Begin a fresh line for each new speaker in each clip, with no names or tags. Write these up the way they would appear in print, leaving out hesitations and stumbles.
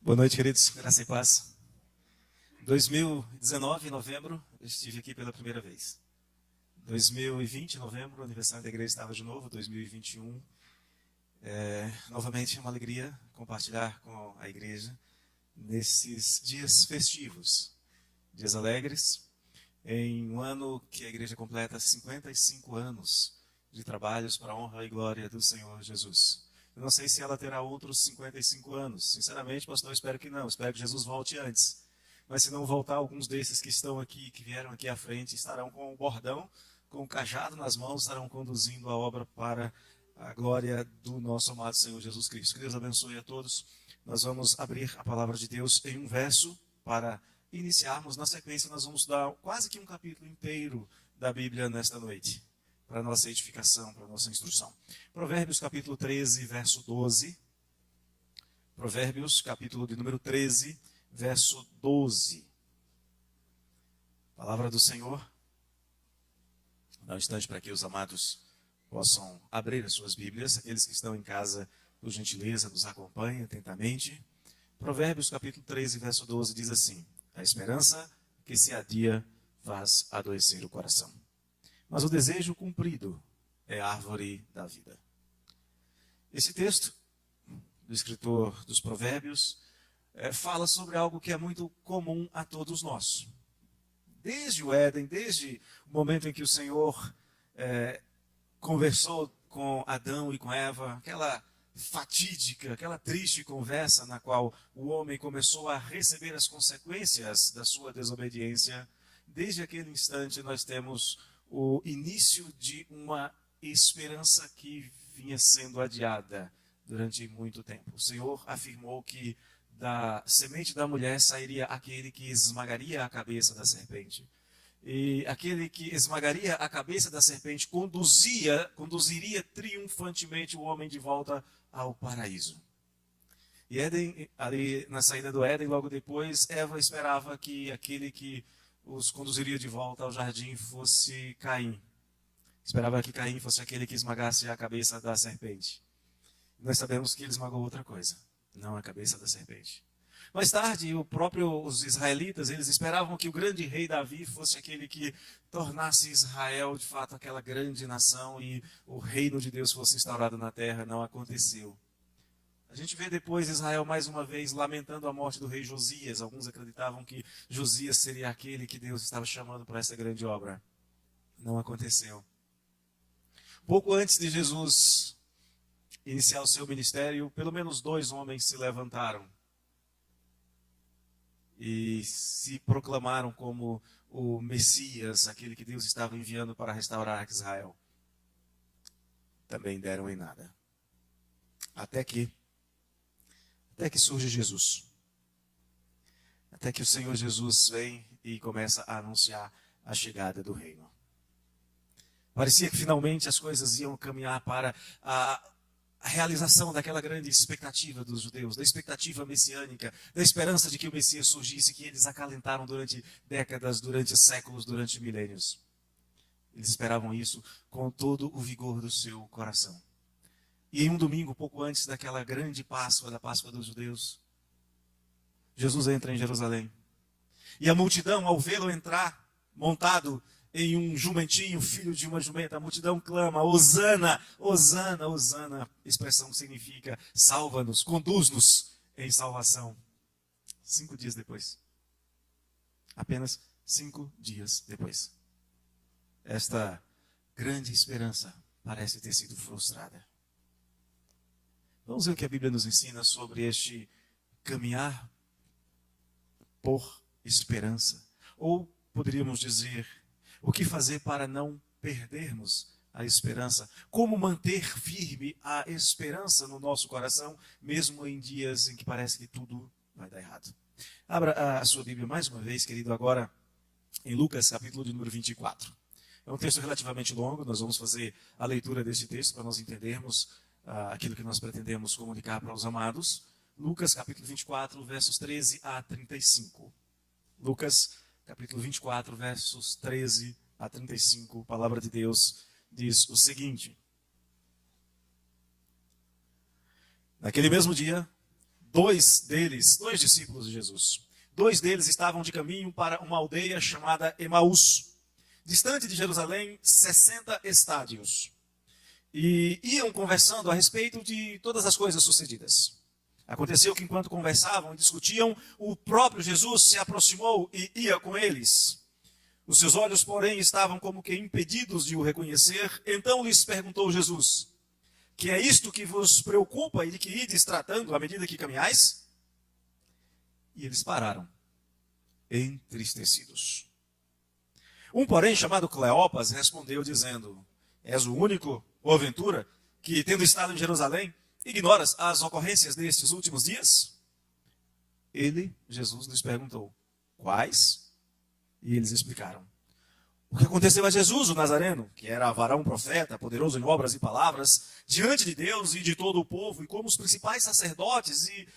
Boa noite, queridos. Graça e paz. 2019, em novembro, eu estive aqui pela primeira vez. 2020, em novembro, o aniversário da igreja estava de novo. 2021, novamente é uma alegria compartilhar com a igreja nesses dias festivos, dias alegres, em um ano que a igreja completa 55 anos de trabalhos para a honra e glória do Senhor Jesus. Eu não sei se ela terá outros 55 anos. Sinceramente, pastor, eu espero que não. Espero que Jesus volte antes. Mas se não voltar, alguns desses que estão aqui, que vieram aqui à frente, estarão com o bordão, com o cajado nas mãos, estarão conduzindo a obra para a glória do nosso amado Senhor Jesus Cristo. Que Deus abençoe a todos. Nós vamos abrir a palavra de Deus em um verso para iniciarmos. Na sequência, nós vamos dar quase que um capítulo inteiro da Bíblia nesta noite, para a nossa edificação, para a nossa instrução. Provérbios capítulo 13, verso 12. Provérbios capítulo de número 13, verso 12. Palavra do Senhor. Dá um instante para que os amados possam abrir as suas Bíblias. Aqueles que estão em casa, por gentileza, nos acompanhem atentamente. Provérbios capítulo 13, verso 12 diz assim: a esperança que se adia faz adoecer o coração, mas o desejo cumprido é a árvore da vida. Esse texto do escritor dos Provérbios fala sobre algo que é muito comum a todos nós. Desde o Éden, desde o momento em que o Senhor conversou com Adão e com Eva, aquela fatídica, aquela triste conversa na qual o homem começou a receber as consequências da sua desobediência, desde aquele instante nós temos o início de uma esperança que vinha sendo adiada durante muito tempo. O Senhor afirmou que da semente da mulher sairia aquele que esmagaria a cabeça da serpente. E aquele que esmagaria a cabeça da serpente conduziria triunfantemente o homem de volta ao paraíso. E Éden, ali na saída do Éden, logo depois, Eva esperava que aquele que os conduziria de volta ao jardim fosse Caim. Esperava que Caim fosse aquele que esmagasse a cabeça da serpente. Nós sabemos que ele esmagou outra coisa, não a cabeça da serpente. Mais tarde, os israelitas, eles esperavam que o grande rei Davi fosse aquele que tornasse Israel, de fato, aquela grande nação e o reino de Deus fosse instaurado na terra. Não aconteceu. A gente vê depois Israel mais uma vez lamentando a morte do rei Josias. Alguns acreditavam que Josias seria aquele que Deus estava chamando para essa grande obra. Não aconteceu. Pouco antes de Jesus iniciar o seu ministério, pelo menos 2 homens se levantaram e se proclamaram como o Messias, aquele que Deus estava enviando para restaurar Israel. Também deram em nada. Até que surge Jesus. Até que o Senhor Jesus vem e começa a anunciar a chegada do reino. Parecia que finalmente as coisas iam caminhar para a realização daquela grande expectativa dos judeus, da expectativa messiânica, da esperança de que o Messias surgisse, que eles acalentaram durante décadas, durante séculos, durante milênios. Eles esperavam isso com todo o vigor do seu coração. E em um domingo, pouco antes daquela grande Páscoa, da Páscoa dos judeus, Jesus entra em Jerusalém. E a multidão, ao vê-lo entrar, montado em um jumentinho, filho de uma jumenta, a multidão clama: Hosana, Hosana, Hosana. Expressão que significa: salva-nos, conduz-nos em salvação. 5 dias depois. Apenas 5 dias depois. Esta grande esperança parece ter sido frustrada. Vamos ver o que a Bíblia nos ensina sobre este caminhar por esperança. Ou poderíamos dizer, o que fazer para não perdermos a esperança? Como manter firme a esperança no nosso coração, mesmo em dias em que parece que tudo vai dar errado? Abra a sua Bíblia mais uma vez, querido, agora em Lucas, capítulo de número 24. É um texto relativamente longo, nós vamos fazer a leitura desse texto para nós entendermos aquilo que nós pretendemos comunicar para os amados. Lucas, capítulo 24, versos 13 a 35. Lucas, capítulo 24, versos 13 a 35, a palavra de Deus diz o seguinte: naquele mesmo dia, dois discípulos de Jesus. Dois deles estavam de caminho para uma aldeia chamada Emaús, distante de Jerusalém 60 estádios. E iam conversando a respeito de todas as coisas sucedidas. Aconteceu que enquanto conversavam e discutiam, o próprio Jesus se aproximou e ia com eles. Os seus olhos, porém, estavam como que impedidos de o reconhecer. Então lhes perguntou Jesus: que é isto que vos preocupa e de que ides tratando à medida que caminhais? E eles pararam, entristecidos. Um, porém, chamado Cleopas, respondeu dizendo: és o único, porventura, que, tendo estado em Jerusalém, ignoras as ocorrências destes últimos dias? Ele, Jesus, lhes perguntou: quais? E eles explicaram: o que aconteceu a Jesus, o Nazareno, que era varão profeta, poderoso em obras e palavras, diante de Deus e de todo o povo, e como os principais sacerdotes e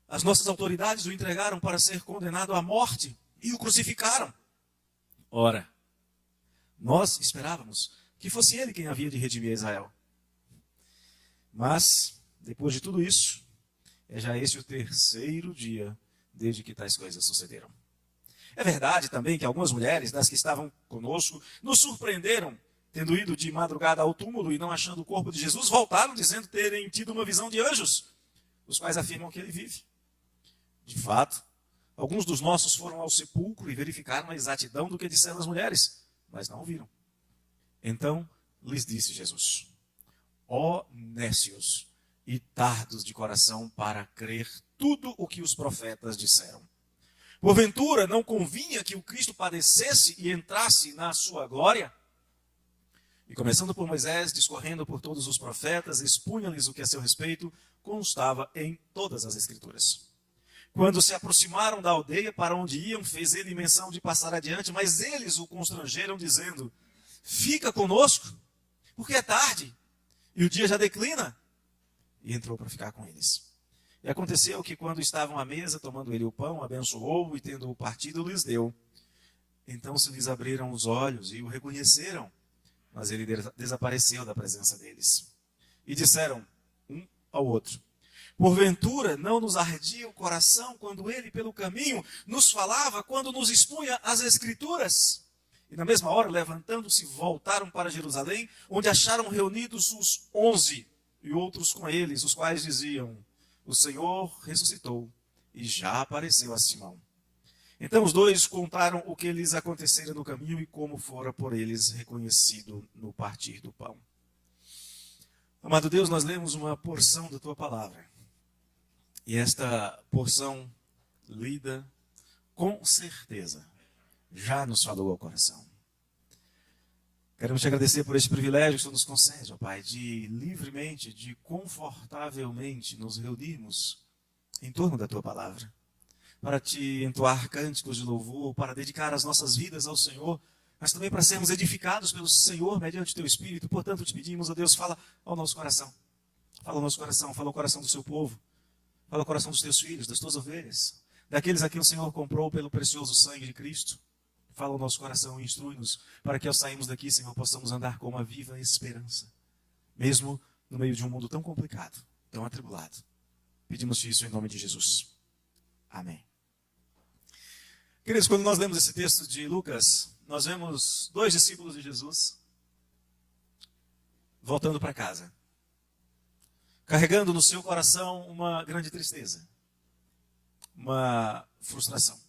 as nossas autoridades o entregaram para ser condenado à morte e o crucificaram. Ora, nós esperávamos que fosse ele quem havia de redimir Israel. Mas, depois de tudo isso, é já esse o terceiro dia desde que tais coisas sucederam. É verdade também que algumas mulheres, das que estavam conosco, nos surpreenderam, tendo ido de madrugada ao túmulo e não achando o corpo de Jesus, voltaram dizendo terem tido uma visão de anjos, os quais afirmam que ele vive. De fato, alguns dos nossos foram ao sepulcro e verificaram a exatidão do que disseram as mulheres, mas não o viram. Então lhes disse Jesus: ó nécios e tardos de coração para crer tudo o que os profetas disseram. Porventura não convinha que o Cristo padecesse e entrasse na sua glória? E começando por Moisés, discorrendo por todos os profetas, expunha-lhes o que a seu respeito constava em todas as Escrituras. Quando se aproximaram da aldeia para onde iam, fez ele menção de passar adiante, mas eles o constrangeram, dizendo: fica conosco, porque é tarde, e o dia já declina. E entrou para ficar com eles. E aconteceu que, quando estavam à mesa, tomando ele o pão, abençoou-o e, tendo-o partido, lhes deu. Então se lhes abriram os olhos e o reconheceram, mas ele desapareceu da presença deles. E disseram um ao outro: porventura não nos ardia o coração quando ele, pelo caminho, nos falava, quando nos expunha as Escrituras? E na mesma hora, levantando-se, voltaram para Jerusalém, onde acharam reunidos os 11 e outros com eles, os quais diziam: o Senhor ressuscitou e já apareceu a Simão. Então os dois contaram o que lhes acontecera no caminho e como fora por eles reconhecido no partir do pão. Amado Deus, nós lemos uma porção da Tua palavra. E esta porção lida, com certeza, já nos falou ao coração. Queremos te agradecer por este privilégio que o Senhor nos concede, ó Pai, de livremente, de confortavelmente nos reunirmos em torno da Tua palavra, para te entoar cânticos de louvor, para dedicar as nossas vidas ao Senhor, mas também para sermos edificados pelo Senhor mediante o Teu Espírito. Portanto, te pedimos, ó Deus, fala ao nosso coração. Fala ao nosso coração, fala ao coração do Seu povo, fala ao coração dos Teus filhos, das Tuas ovelhas, daqueles a quem o Senhor comprou pelo precioso sangue de Cristo. Fala ao nosso coração e instrui-nos para que ao sairmos daqui, Senhor, possamos andar com uma viva esperança, mesmo no meio de um mundo tão complicado, tão atribulado. Pedimos-te isso em nome de Jesus. Amém. Queridos, quando nós lemos esse texto de Lucas, nós vemos dois discípulos de Jesus voltando para casa, carregando no seu coração uma grande tristeza, uma frustração.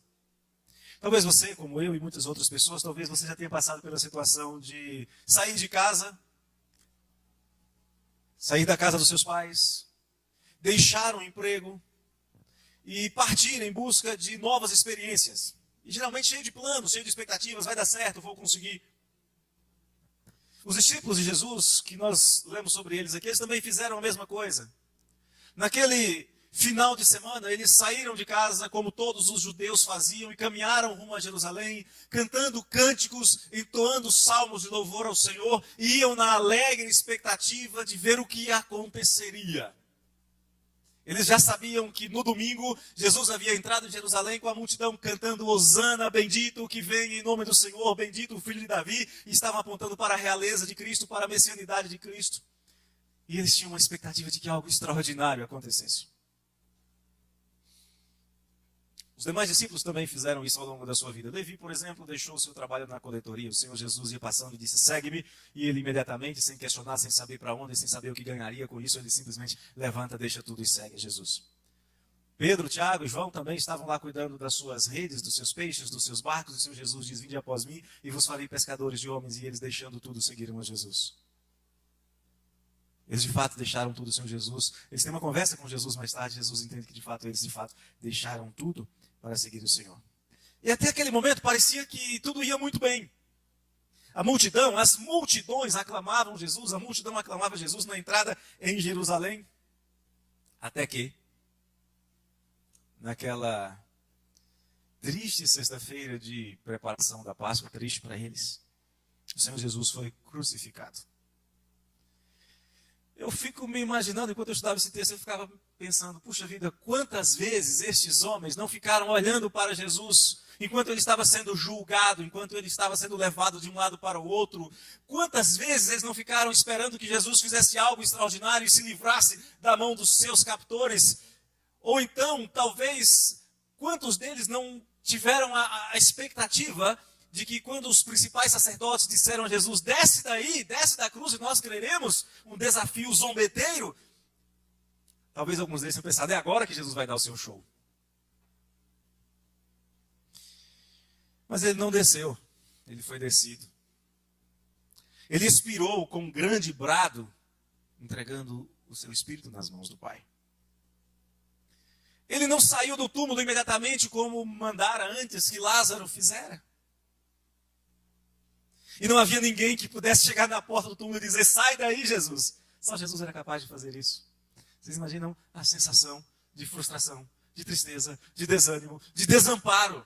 Talvez você, como eu e muitas outras pessoas, talvez você já tenha passado pela situação de sair de casa, sair da casa dos seus pais, deixar um emprego e partir em busca de novas experiências. E geralmente cheio de planos, cheio de expectativas, vai dar certo, vou conseguir. Os discípulos de Jesus, que nós lemos sobre eles aqui, eles também fizeram a mesma coisa. Naquele final de semana, eles saíram de casa como todos os judeus faziam e caminharam rumo a Jerusalém, cantando cânticos, entoando salmos de louvor ao Senhor, e iam na alegre expectativa de ver o que aconteceria. Eles já sabiam que no domingo Jesus havia entrado em Jerusalém com a multidão cantando Hosana, bendito o que vem em nome do Senhor, bendito o filho de Davi, e estavam apontando para a realeza de Cristo, para a messianidade de Cristo. E eles tinham uma expectativa de que algo extraordinário acontecesse. Os demais discípulos também fizeram isso ao longo da sua vida. Levi, por exemplo, deixou o seu trabalho na coletoria. O Senhor Jesus ia passando e disse, segue-me. E ele imediatamente, sem questionar, sem saber para onde, sem saber o que ganharia com isso, ele simplesmente levanta, deixa tudo e segue Jesus. Pedro, Tiago e João também estavam lá cuidando das suas redes, dos seus peixes, dos seus barcos. E o Senhor Jesus diz, vinde após mim e vos farei pescadores de homens. E eles, deixando tudo, seguiram a Jesus. Eles de fato deixaram tudo, o Senhor Jesus. Eles têm uma conversa com Jesus mais tarde. Jesus entende que eles de fato deixaram tudo para seguir o Senhor. E até aquele momento parecia que tudo ia muito bem. A multidão, as multidões aclamavam Jesus, a multidão aclamava Jesus na entrada em Jerusalém. Até que, naquela triste sexta-feira de preparação da Páscoa, triste para eles, o Senhor Jesus foi crucificado. Eu fico me imaginando, enquanto eu estudava esse texto, eu ficava pensando, puxa vida, quantas vezes estes homens não ficaram olhando para Jesus, enquanto ele estava sendo julgado, enquanto ele estava sendo levado de um lado para o outro. Quantas vezes eles não ficaram esperando que Jesus fizesse algo extraordinário e se livrasse da mão dos seus captores? Ou então, talvez, quantos deles não tiveram a expectativa de que quando os principais sacerdotes disseram a Jesus, desce daí, desce da cruz e nós creremos, um desafio zombeteiro, talvez alguns deles tenham pensado, é agora que Jesus vai dar o seu show. Mas ele não desceu, ele foi descido. Ele expirou com um grande brado, entregando o seu espírito nas mãos do Pai. Ele não saiu do túmulo imediatamente como mandara antes que Lázaro fizera. E não havia ninguém que pudesse chegar na porta do túmulo e dizer, sai daí, Jesus. Só Jesus era capaz de fazer isso. Vocês imaginam a sensação de frustração, de tristeza, de desânimo, de desamparo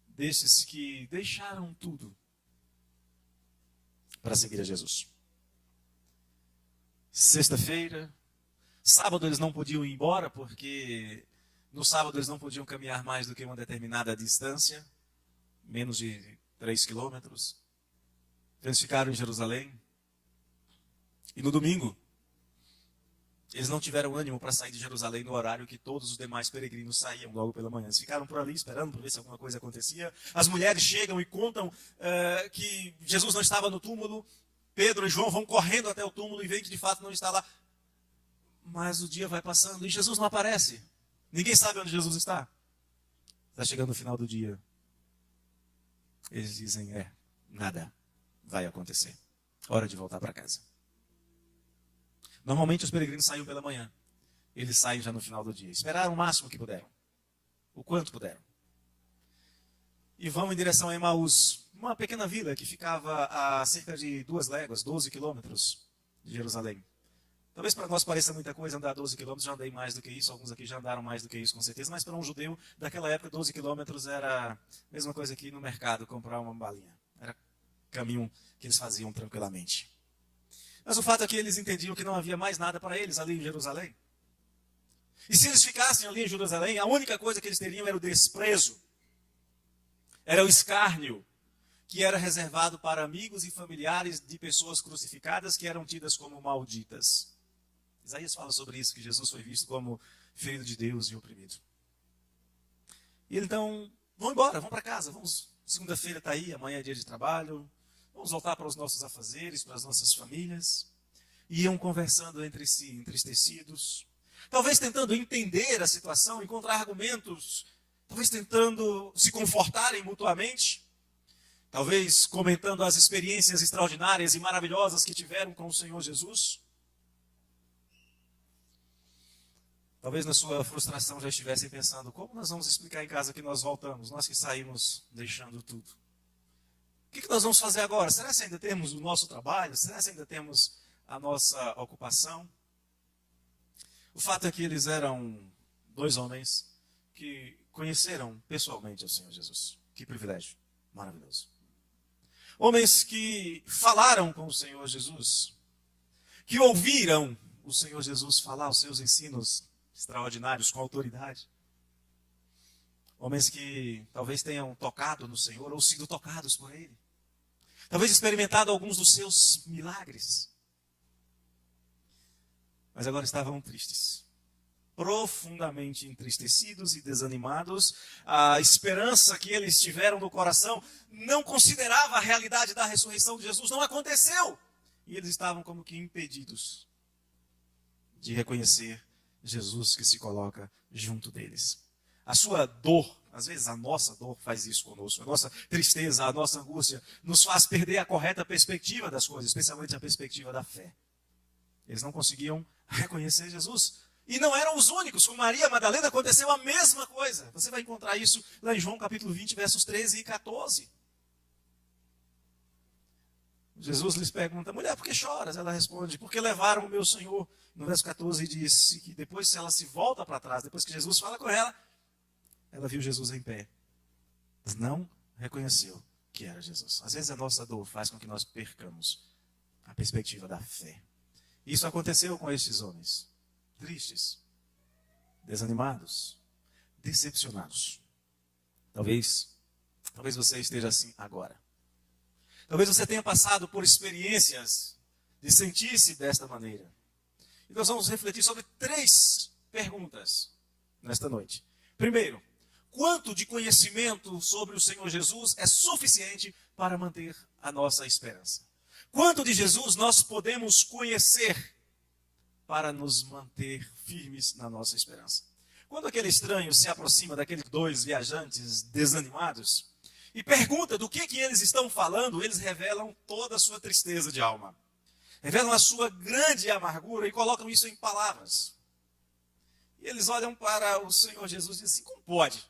destes que deixaram tudo para seguir a Jesus. Sexta-feira, sábado eles não podiam ir embora, porque no sábado eles não podiam caminhar mais do que uma determinada distância, menos de 3 quilômetros. Eles ficaram em Jerusalém. E no domingo, eles não tiveram ânimo para sair de Jerusalém no horário que todos os demais peregrinos saíam logo pela manhã. Eles ficaram por ali esperando para ver se alguma coisa acontecia. As mulheres chegam e contam que Jesus não estava no túmulo. Pedro e João vão correndo até o túmulo e veem que de fato não está lá. Mas o dia vai passando e Jesus não aparece. Ninguém sabe onde Jesus está. Está chegando o final do dia. Eles dizem, nada vai acontecer. Hora de voltar para casa. Normalmente os peregrinos saíam pela manhã. Eles saem já no final do dia. Esperaram o máximo que puderam. O quanto puderam. E vão em direção a Emaús. Uma pequena vila que ficava a cerca de 2 léguas, 12 quilômetros de Jerusalém. Talvez para nós pareça muita coisa andar 12 quilômetros, já andei mais do que isso, alguns aqui já andaram mais do que isso com certeza, mas para um judeu daquela época 12 quilômetros era a mesma coisa que ir no mercado comprar uma balinha. Era caminho que eles faziam tranquilamente. Mas o fato é que eles entendiam que não havia mais nada para eles ali em Jerusalém. E se eles ficassem ali em Jerusalém, a única coisa que eles teriam era o desprezo. Era o escárnio, que era reservado para amigos e familiares de pessoas crucificadas que eram tidas como malditas. Isaías fala sobre isso, que Jesus foi visto como filho de Deus e oprimido. E então, vão embora, vão para casa, vamos. Segunda-feira está aí, amanhã é dia de trabalho, vamos voltar para os nossos afazeres, para as nossas famílias. E iam conversando entre si, entristecidos, talvez tentando entender a situação, encontrar argumentos, talvez tentando se confortarem mutuamente, talvez comentando as experiências extraordinárias e maravilhosas que tiveram com o Senhor Jesus. Talvez na sua frustração já estivessem pensando, como nós vamos explicar em casa que nós voltamos, nós que saímos deixando tudo? O que nós vamos fazer agora? Será que ainda temos o nosso trabalho? Será que ainda temos a nossa ocupação? O fato é que eles eram 2 homens que conheceram pessoalmente o Senhor Jesus. Que privilégio maravilhoso. Homens que falaram com o Senhor Jesus, que ouviram o Senhor Jesus falar os seus ensinos extraordinários com autoridade. Homens que talvez tenham tocado no Senhor ou sido tocados por Ele. Talvez experimentado alguns dos seus milagres. Mas agora estavam tristes. profundamente entristecidos e desanimados. A esperança que eles tiveram no coração não considerava a realidade da ressurreição de Jesus, não aconteceu. E eles estavam como que impedidos de reconhecer Jesus que se coloca junto deles. A sua dor, às vezes a nossa dor faz isso conosco, a nossa tristeza, a nossa angústia nos faz perder a correta perspectiva das coisas, especialmente a perspectiva da fé. Eles não conseguiam reconhecer Jesus. E não eram os únicos. Com Maria Madalena aconteceu a mesma coisa. Você vai encontrar isso lá em João capítulo 20, versos 13 e 14. Jesus lhes pergunta: mulher, por que choras? Ela responde: porque levaram o meu Senhor. No verso 14 disse que depois, se ela se volta para trás, depois que Jesus fala com ela, ela viu Jesus em pé. Mas não reconheceu que era Jesus. Às vezes a nossa dor faz com que nós percamos a perspectiva da fé. Isso aconteceu com estes homens. Tristes, desanimados, decepcionados. Talvez você esteja assim agora. Talvez você tenha passado por experiências de sentir-se desta maneira. E nós vamos refletir sobre 3 perguntas nesta noite. Primeiro, quanto de conhecimento sobre o Senhor Jesus é suficiente para manter a nossa esperança? Quanto de Jesus nós podemos conhecer para nos manter firmes na nossa esperança? Quando aquele estranho se aproxima daqueles 2 viajantes desanimados e pergunta do que eles estão falando, eles revelam toda a sua tristeza de alma. Revelam a sua grande amargura e colocam isso em palavras. E eles olham para o Senhor Jesus e dizem assim: como pode?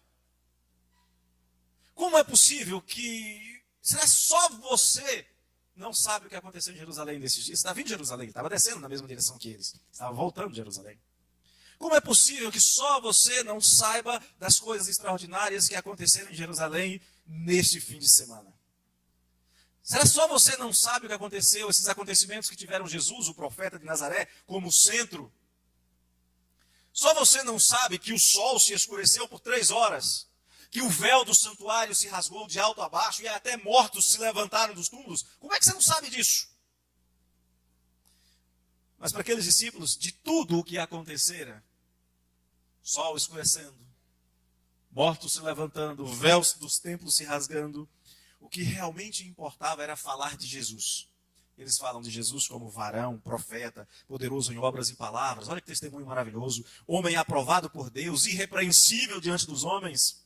Como é possível que... será só você não sabe o que aconteceu em Jerusalém nesses dias? Você está vindo de Jerusalém, estava descendo na mesma direção que eles. Estava voltando de Jerusalém. Como é possível que só você não saiba das coisas extraordinárias que aconteceram em Jerusalém neste fim de semana? Será só você não sabe o que aconteceu, esses acontecimentos que tiveram Jesus, o profeta de Nazaré, como centro? Só você não sabe que o sol se escureceu por 3 horas, que o véu do santuário se rasgou de alto a baixo e até mortos se levantaram dos túmulos? Como é que você não sabe disso? Mas para aqueles discípulos, de tudo o que acontecera, sol escurecendo, mortos se levantando, véus dos templos se rasgando, o que realmente importava era falar de Jesus. Eles falam de Jesus como varão, profeta, poderoso em obras e palavras. Olha que testemunho maravilhoso. Homem aprovado por Deus, irrepreensível diante dos homens.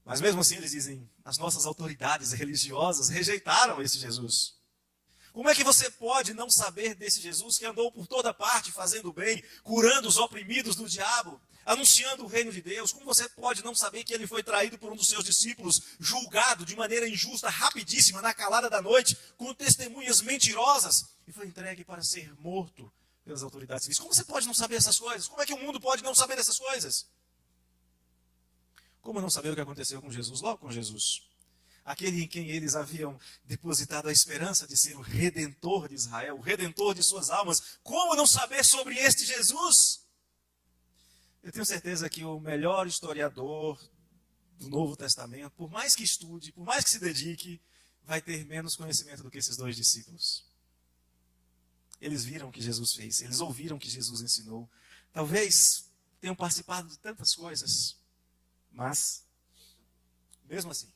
Mas mesmo assim eles dizem: as nossas autoridades religiosas rejeitaram esse Jesus. Como é que você pode não saber desse Jesus que andou por toda parte fazendo bem, curando os oprimidos do diabo, anunciando o reino de Deus? Como você pode não saber que ele foi traído por um dos seus discípulos, julgado de maneira injusta, rapidíssima, na calada da noite, com testemunhas mentirosas, e foi entregue para ser morto pelas autoridades civis? Como você pode não saber essas coisas? Como é que o mundo pode não saber dessas coisas? Como não saber o que aconteceu com Jesus, logo com Jesus? Aquele em quem eles haviam depositado a esperança de ser o Redentor de Israel, o Redentor de suas almas. Como não saber sobre este Jesus? Eu tenho certeza que o melhor historiador do Novo Testamento, por mais que estude, por mais que se dedique, vai ter menos conhecimento do que esses 2 discípulos. Eles viram o que Jesus fez, eles ouviram o que Jesus ensinou. Talvez tenham participado de tantas coisas, mas, mesmo assim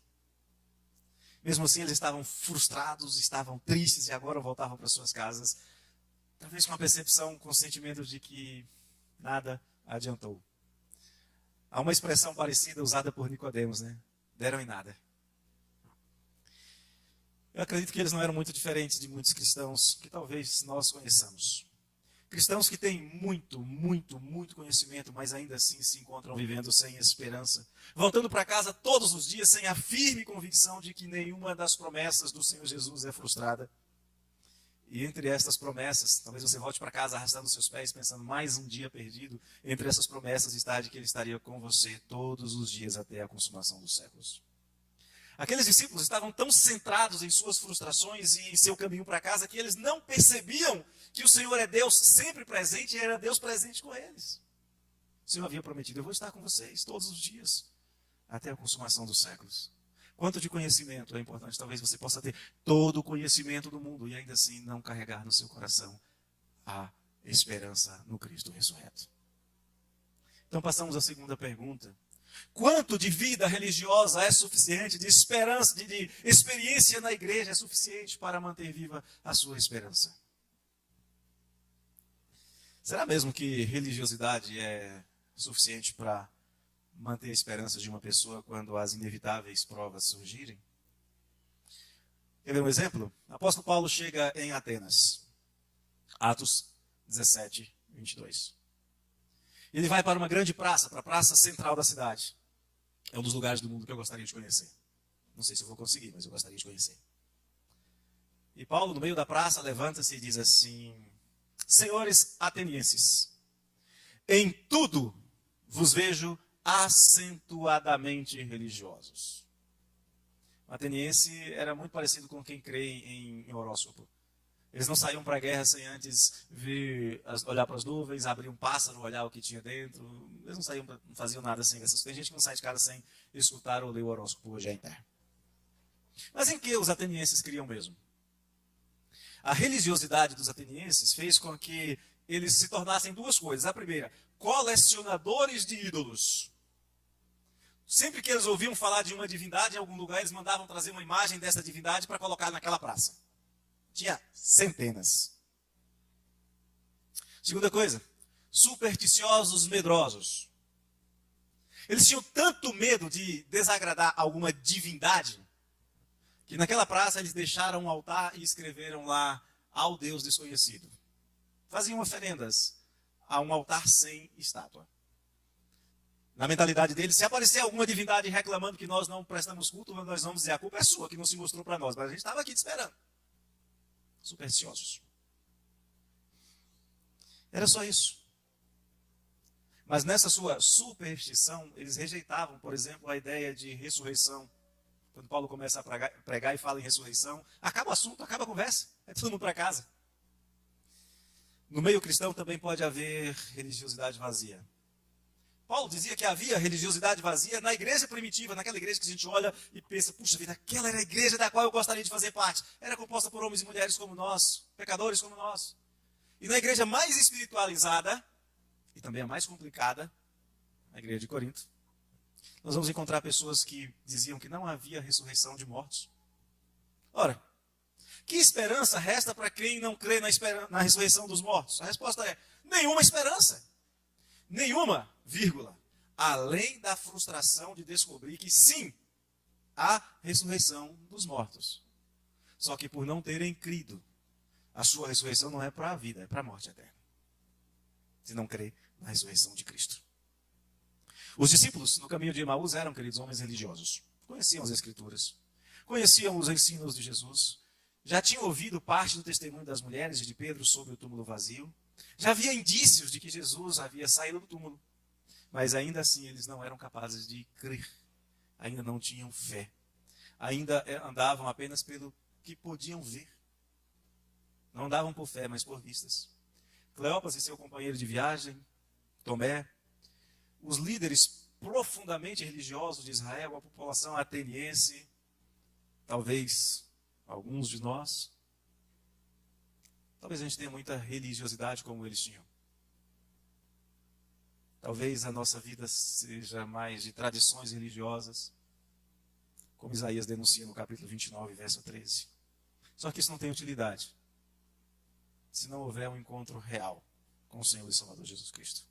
eles estavam frustrados, estavam tristes e agora voltavam para suas casas, talvez com a percepção, com o sentimento de que nada adiantou. Há uma expressão parecida usada por Nicodemos, né? Deram em nada. Eu acredito que eles não eram muito diferentes de muitos cristãos que talvez nós conheçamos. Cristãos que têm muito conhecimento, mas ainda assim se encontram vivendo sem esperança. Voltando para casa todos os dias sem a firme convicção de que nenhuma das promessas do Senhor Jesus é frustrada. E entre estas promessas, talvez você volte para casa arrastando seus pés, pensando: mais um dia perdido. Entre essas promessas está de que Ele estaria com você todos os dias até a consumação dos séculos. Aqueles discípulos estavam tão centrados em suas frustrações e em seu caminho para casa que eles não percebiam que o Senhor é Deus sempre presente e era Deus presente com eles. O Senhor havia prometido: eu vou estar com vocês todos os dias até a consumação dos séculos. Quanto de conhecimento é importante? Talvez você possa ter todo o conhecimento do mundo e ainda assim não carregar no seu coração a esperança no Cristo ressurreto. Então passamos à segunda pergunta. Quanto de vida religiosa é suficiente, de esperança, de experiência na igreja é suficiente para manter viva a sua esperança? Será mesmo que religiosidade é suficiente para manter a esperança de uma pessoa quando as inevitáveis provas surgirem? Quer ver um exemplo? O apóstolo Paulo chega em Atenas, Atos 17, 22. Ele vai para uma grande praça, para a praça central da cidade. É um dos lugares do mundo que eu gostaria de conhecer. Não sei se eu vou conseguir, mas eu gostaria de conhecer. E Paulo, no meio da praça, levanta-se e diz assim: Senhores atenienses, em tudo vos vejo acentuadamente religiosos. O ateniense era muito parecido com quem crê em horóscopo. Eles não saíam para a guerra sem antes olhar para as nuvens, abrir um pássaro, olhar o que tinha dentro. Eles não faziam nada sem essas coisas. Tem gente que não sai de casa sem escutar ou ler o horóscopo hoje em terra. Mas em que os atenienses criam mesmo? A religiosidade dos atenienses fez com que eles se tornassem duas coisas. A primeira, colecionadores de ídolos. Sempre que eles ouviam falar de uma divindade em algum lugar, eles mandavam trazer uma imagem dessa divindade para colocar naquela praça. Tinha centenas. Segunda coisa, supersticiosos medrosos. Eles tinham tanto medo de desagradar alguma divindade, que naquela praça eles deixaram um altar e escreveram lá: ao Deus desconhecido. Faziam oferendas a um altar sem estátua. Na mentalidade deles, se aparecer alguma divindade reclamando que nós não prestamos culto, nós vamos dizer: a culpa é sua, que não se mostrou para nós, mas a gente estava aqui te esperando. Supersticiosos. Era só isso. Mas nessa sua superstição, eles rejeitavam, por exemplo, a ideia de ressurreição. Quando Paulo começa a pregar e fala em ressurreição, acaba o assunto, acaba a conversa, é todo mundo para casa. No meio cristão também pode haver religiosidade vazia. Paulo dizia que havia religiosidade vazia na igreja primitiva, naquela igreja que a gente olha e pensa: puxa vida, aquela era a igreja da qual eu gostaria de fazer parte. Era composta por homens e mulheres como nós, pecadores como nós. E na igreja mais espiritualizada, e também a mais complicada, a igreja de Corinto, nós vamos encontrar pessoas que diziam que não havia ressurreição de mortos. Ora, que esperança resta para quem não crê na ressurreição dos mortos? A resposta é: nenhuma esperança. Nenhuma, vírgula, além da frustração de descobrir que sim, há ressurreição dos mortos. Só que por não terem crido, a sua ressurreição não é para a vida, é para a morte eterna. Se não crê na ressurreição de Cristo. Os discípulos no caminho de Emaús eram, queridos, homens religiosos. Conheciam as Escrituras, conheciam os ensinos de Jesus, já tinham ouvido parte do testemunho das mulheres e de Pedro sobre o túmulo vazio. Já havia indícios de que Jesus havia saído do túmulo, mas ainda assim eles não eram capazes de crer, ainda não tinham fé, ainda andavam apenas pelo que podiam ver. Não andavam por fé, mas por vistas. Cleopas e seu companheiro de viagem, Tomé, os líderes profundamente religiosos de Israel, a população ateniense, talvez alguns de nós, talvez a gente tenha muita religiosidade como eles tinham. Talvez a nossa vida seja mais de tradições religiosas, como Isaías denuncia no capítulo 29, verso 13. Só que isso não tem utilidade se não houver um encontro real com o Senhor e Salvador Jesus Cristo.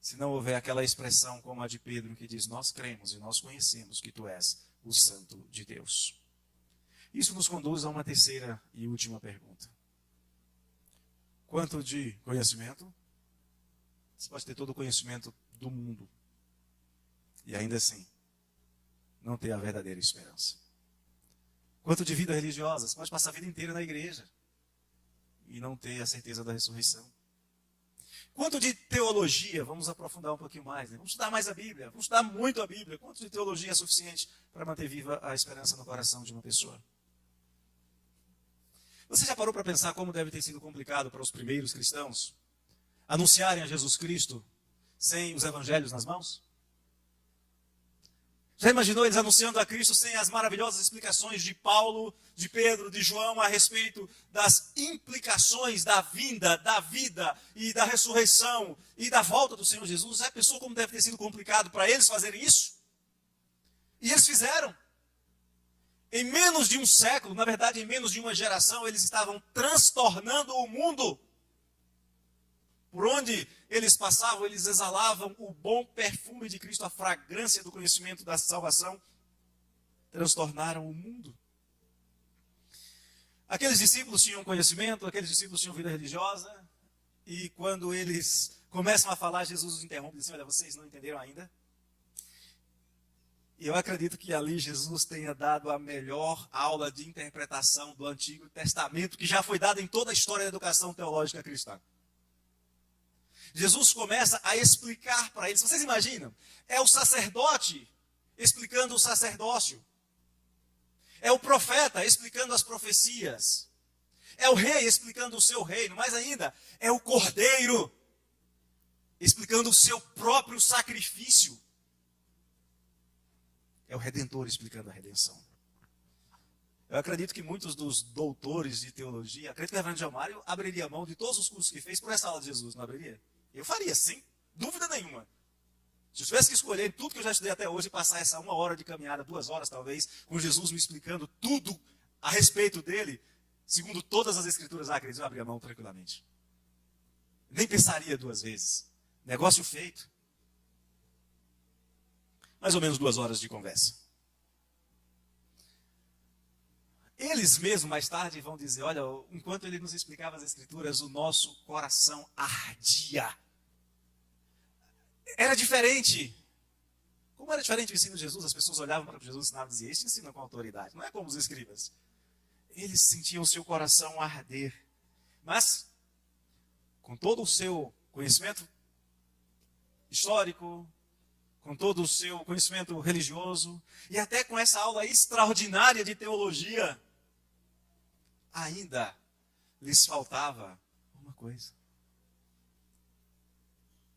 Se não houver aquela expressão como a de Pedro, que diz: nós cremos e nós conhecemos que tu és o Santo de Deus. Isso nos conduz a uma terceira e última pergunta. Quanto de conhecimento? Você pode ter todo o conhecimento do mundo e ainda assim não ter a verdadeira esperança. Quanto de vida religiosa? Você pode passar a vida inteira na igreja e não ter a certeza da ressurreição. Quanto de teologia? Vamos aprofundar um pouquinho mais, né? Vamos estudar mais a Bíblia, vamos estudar muito a Bíblia. Quanto de teologia é suficiente para manter viva a esperança no coração de uma pessoa? Você já parou para pensar como deve ter sido complicado para os primeiros cristãos anunciarem a Jesus Cristo sem os evangelhos nas mãos? Já imaginou eles anunciando a Cristo sem as maravilhosas explicações de Paulo, de Pedro, de João a respeito das implicações da vinda, da vida e da ressurreição e da volta do Senhor Jesus? Já pensou como deve ter sido complicado para eles fazerem isso? E eles fizeram. Em menos de um século, na verdade, em menos de uma geração, eles estavam transtornando o mundo. Por onde eles passavam, eles exalavam o bom perfume de Cristo, a fragrância do conhecimento da salvação. Transtornaram o mundo. Aqueles discípulos tinham conhecimento, aqueles discípulos tinham vida religiosa, e quando eles começam a falar, Jesus os interrompe e diz: olha, vocês não entenderam ainda? E eu acredito que ali Jesus tenha dado a melhor aula de interpretação do Antigo Testamento que já foi dada em toda a história da educação teológica cristã. Jesus começa a explicar para eles. Vocês imaginam? É o sacerdote explicando o sacerdócio. É o profeta explicando as profecias. É o rei explicando o seu reino. Mais ainda, é o cordeiro explicando o seu próprio sacrifício. É o Redentor explicando a redenção. Eu acredito que muitos dos doutores de teologia, acredito que o reverendo Gilmário abriria mão de todos os cursos que fez por essa aula de Jesus, não abriria? Eu faria, sem dúvida nenhuma. Se eu tivesse que escolher tudo que eu já estudei até hoje e passar essa 1 hora de caminhada, 2 horas talvez, com Jesus me explicando tudo a respeito dele, segundo todas as escrituras, acredito, eu abriria mão tranquilamente. Nem pensaria 2 vezes. Negócio feito. Mais ou menos 2 horas de conversa. Eles mesmos, mais tarde, vão dizer, olha, enquanto ele nos explicava as Escrituras, o nosso coração ardia. Era diferente. Como era diferente o ensino de Jesus, as pessoas olhavam para Jesus e ensinavam e diziam, este ensina com autoridade, não é como os escribas. Eles sentiam o seu coração arder. Mas, com todo o seu conhecimento histórico, com todo o seu conhecimento religioso, e até com essa aula extraordinária de teologia, ainda lhes faltava uma coisa.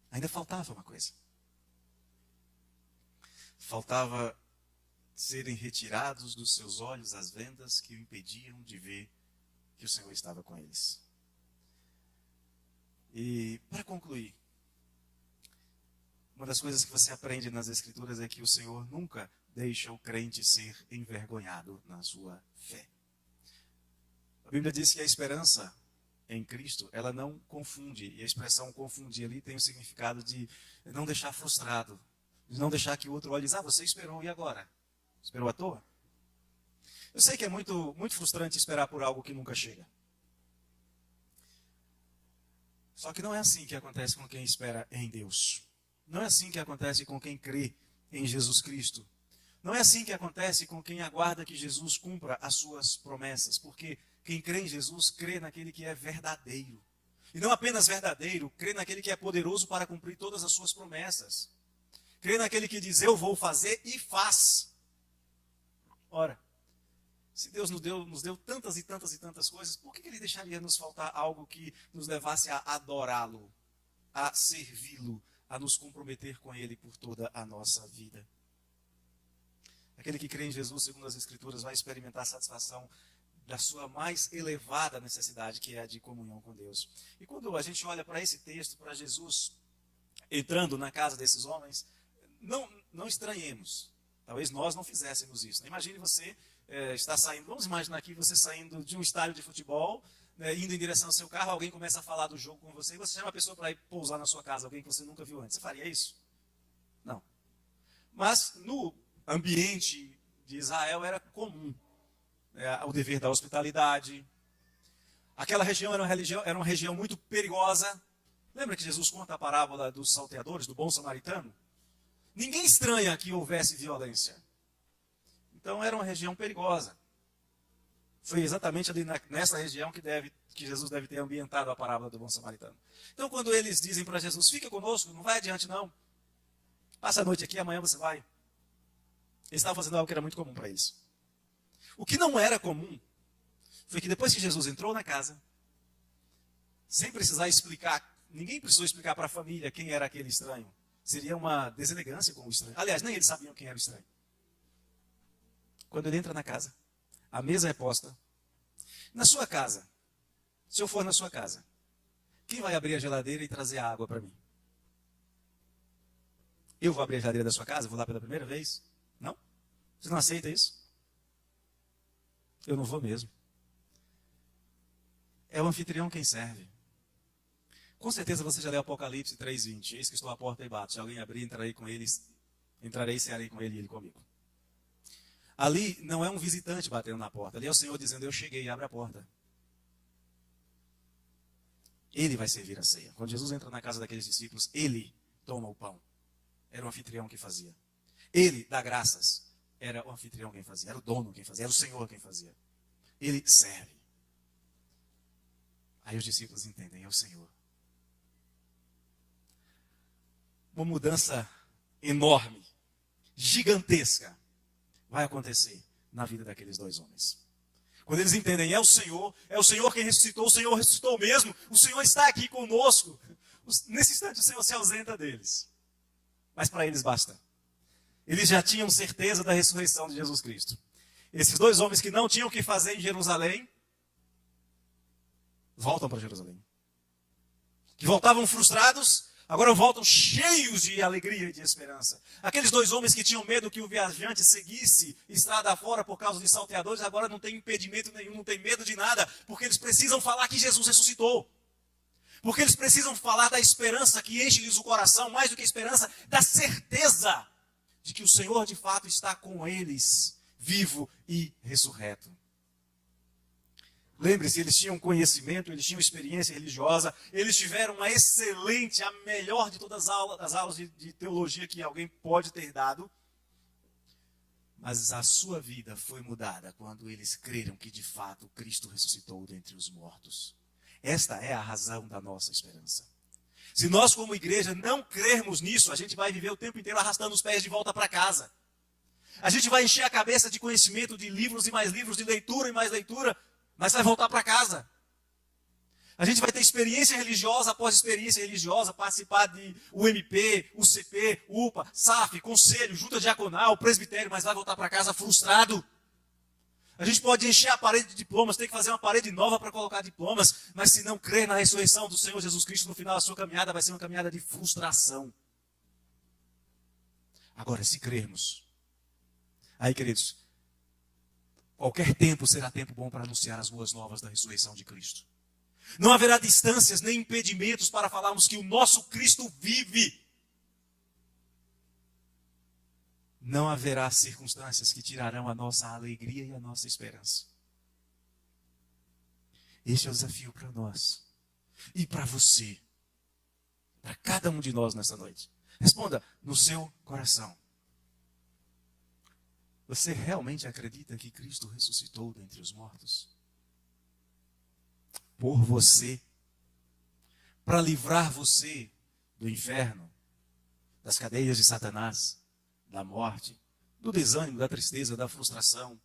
Ainda faltava uma coisa. Faltava serem retirados dos seus olhos as vendas que o impediam de ver que o Senhor estava com eles. E, para concluir, uma das coisas que você aprende nas Escrituras é que o Senhor nunca deixa o crente ser envergonhado na sua fé. A Bíblia diz que a esperança em Cristo, ela não confunde. E a expressão confundir ali tem o significado de não deixar frustrado. De não deixar que o outro olhe e diz, você esperou, e agora? Esperou à toa? Eu sei que é muito frustrante esperar por algo que nunca chega. Só que não é assim que acontece com quem espera em Deus. Não é assim que acontece com quem crê em Jesus Cristo. Não é assim que acontece com quem aguarda que Jesus cumpra as suas promessas. Porque quem crê em Jesus, crê naquele que é verdadeiro. E não apenas verdadeiro, crê naquele que é poderoso para cumprir todas as suas promessas. Crê naquele que diz, eu vou fazer e faz. Ora, se Deus nos deu tantas e tantas e tantas coisas, por que Ele deixaria nos faltar algo que nos levasse a adorá-lo, a servi-lo, a nos comprometer com Ele por toda a nossa vida? Aquele que crê em Jesus, segundo as Escrituras, vai experimentar a satisfação da sua mais elevada necessidade, que é a de comunhão com Deus. E quando a gente olha para esse texto, para Jesus entrando na casa desses homens, não estranhemos. Talvez nós não fizéssemos isso. Imagine você está saindo, vamos imaginar aqui você saindo de um estádio de futebol, indo em direção ao seu carro, alguém começa a falar do jogo com você, e você chama a pessoa para ir pousar na sua casa, alguém que você nunca viu antes. Você faria isso? Não. Mas no ambiente de Israel era comum o dever da hospitalidade. Aquela região era uma região muito perigosa. Lembra que Jesus conta a parábola dos salteadores, do bom samaritano? Ninguém estranha que houvesse violência. Então era uma região perigosa. Foi exatamente ali nessa região que Jesus deve ter ambientado a parábola do bom samaritano. Então quando eles dizem para Jesus, fica conosco, não vai adiante não. Passa a noite aqui, amanhã você vai. Eles estavam fazendo algo que era muito comum para eles. O que não era comum foi que depois que Jesus entrou na casa, sem precisar explicar, ninguém precisou explicar para a família quem era aquele estranho. Seria uma deselegância com o estranho. Aliás, nem eles sabiam quem era o estranho. Quando ele entra na casa, a mesa é posta. Na sua casa, se eu for na sua casa, quem vai abrir a geladeira e trazer a água para mim? Eu vou abrir a geladeira da sua casa? Vou lá pela primeira vez? Não? Você não aceita isso? Eu não vou mesmo. É o anfitrião quem serve. Com certeza você já leu Apocalipse 3:20. Eis que estou à porta e bato. Se alguém abrir, entrarei e cearei com ele e ele comigo. Ali não é um visitante batendo na porta. Ali é o Senhor dizendo, eu cheguei, abre a porta. Ele vai servir a ceia. Quando Jesus entra na casa daqueles discípulos, ele toma o pão. Era o anfitrião quem fazia. Ele dá graças. Era o anfitrião quem fazia. Era o dono quem fazia. Era o Senhor quem fazia. Ele serve. Aí os discípulos entendem, é o Senhor. Uma mudança enorme, gigantesca, vai acontecer na vida daqueles dois homens. Quando eles entendem, é o Senhor quem ressuscitou, o Senhor ressuscitou mesmo, o Senhor está aqui conosco. Nesse instante o Senhor se ausenta deles. Mas para eles basta. Eles já tinham certeza da ressurreição de Jesus Cristo. Esses dois homens que não tinham o que fazer em Jerusalém, voltam para Jerusalém. Que voltavam frustrados, agora voltam cheios de alegria e de esperança. Aqueles dois homens que tinham medo que o viajante seguisse estrada fora por causa de salteadores, agora não tem impedimento nenhum, não tem medo de nada, porque eles precisam falar que Jesus ressuscitou. Porque eles precisam falar da esperança que enche-lhes o coração, mais do que a esperança, da certeza de que o Senhor de fato está com eles, vivo e ressurreto. Lembre-se, eles tinham conhecimento, eles tinham experiência religiosa, eles tiveram uma excelente, a melhor de todas as aulas de teologia que alguém pode ter dado. Mas a sua vida foi mudada quando eles creram que de fato Cristo ressuscitou dentre os mortos. Esta é a razão da nossa esperança. Se nós como igreja não crermos nisso, a gente vai viver o tempo inteiro arrastando os pés de volta para casa. A gente vai encher a cabeça de conhecimento, de livros e mais livros, de leitura e mais leitura, mas vai voltar para casa. A gente vai ter experiência religiosa após experiência religiosa, participar de UMP, UCP, UPA, SAF, Conselho, Junta Diaconal, Presbitério, mas vai voltar para casa frustrado. A gente pode encher a parede de diplomas, ter que fazer uma parede nova para colocar diplomas, mas se não crer na ressurreição do Senhor Jesus Cristo, no final da sua caminhada vai ser uma caminhada de frustração. Agora, se crermos, aí, queridos, qualquer tempo será tempo bom para anunciar as boas novas da ressurreição de Cristo. Não haverá distâncias nem impedimentos para falarmos que o nosso Cristo vive. Não haverá circunstâncias que tirarão a nossa alegria e a nossa esperança. Este é o desafio para nós e para você, para cada um de nós nessa noite. Responda no seu coração. Você realmente acredita que Cristo ressuscitou dentre os mortos? Por você, para livrar você do inferno, das cadeias de Satanás, da morte, do desânimo, da tristeza, da frustração,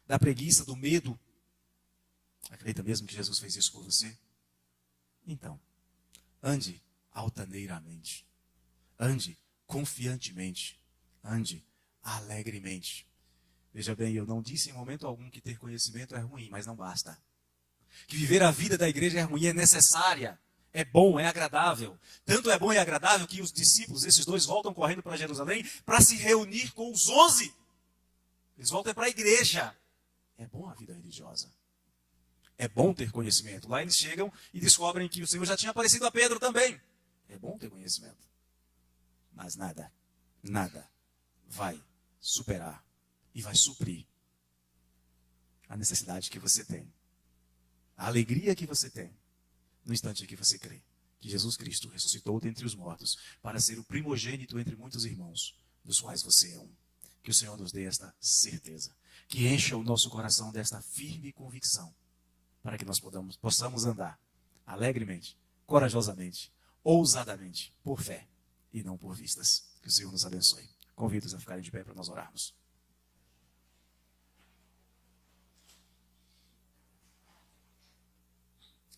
da preguiça, do medo. Acredita mesmo que Jesus fez isso por você? Então, ande altaneiramente, ande confiantemente, ande alegremente. Veja bem, eu não disse em momento algum que ter conhecimento é ruim, mas não basta. Que viver a vida da igreja é ruim, é necessária. É bom, é agradável. Tanto é bom e agradável que os discípulos, esses dois, voltam correndo para Jerusalém para se reunir com os 11. Eles voltam para a igreja. É bom a vida religiosa. É bom ter conhecimento. Lá eles chegam e descobrem que o Senhor já tinha aparecido a Pedro também. É bom ter conhecimento. Mas nada vai superar e vai suprir a necessidade que você tem. A alegria que você tem no instante em que você crê que Jesus Cristo ressuscitou dentre os mortos para ser o primogênito entre muitos irmãos, dos quais você é um. Que o Senhor nos dê esta certeza, que encha o nosso coração desta firme convicção, para que nós possamos andar alegremente, corajosamente, ousadamente, por fé e não por vistas. Que o Senhor nos abençoe. Convido-os a ficarem de pé para nós orarmos.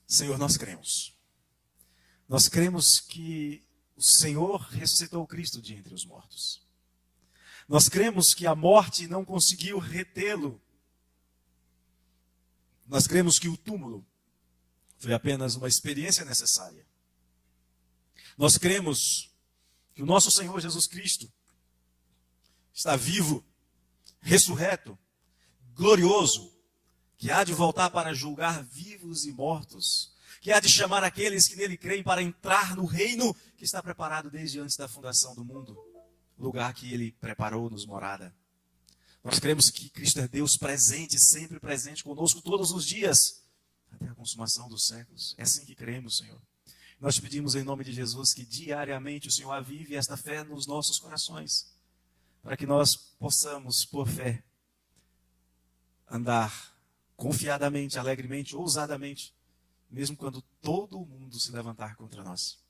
Senhor, nós cremos. Nós cremos que o Senhor ressuscitou Cristo de entre os mortos. Nós cremos que a morte não conseguiu retê-lo. Nós cremos que o túmulo foi apenas uma experiência necessária. Nós cremos que o nosso Senhor Jesus Cristo está vivo, ressurreto, glorioso, que há de voltar para julgar vivos e mortos, que há de chamar aqueles que nele creem para entrar no reino que está preparado desde antes da fundação do mundo, lugar que ele preparou-nos morada. Nós cremos que Cristo é Deus presente, sempre presente conosco todos os dias, até a consumação dos séculos. É assim que cremos, Senhor. Nós te pedimos em nome de Jesus que diariamente o Senhor avive esta fé nos nossos corações, para que nós possamos, por fé, andar confiadamente, alegremente, ousadamente, mesmo quando todo o mundo se levantar contra nós.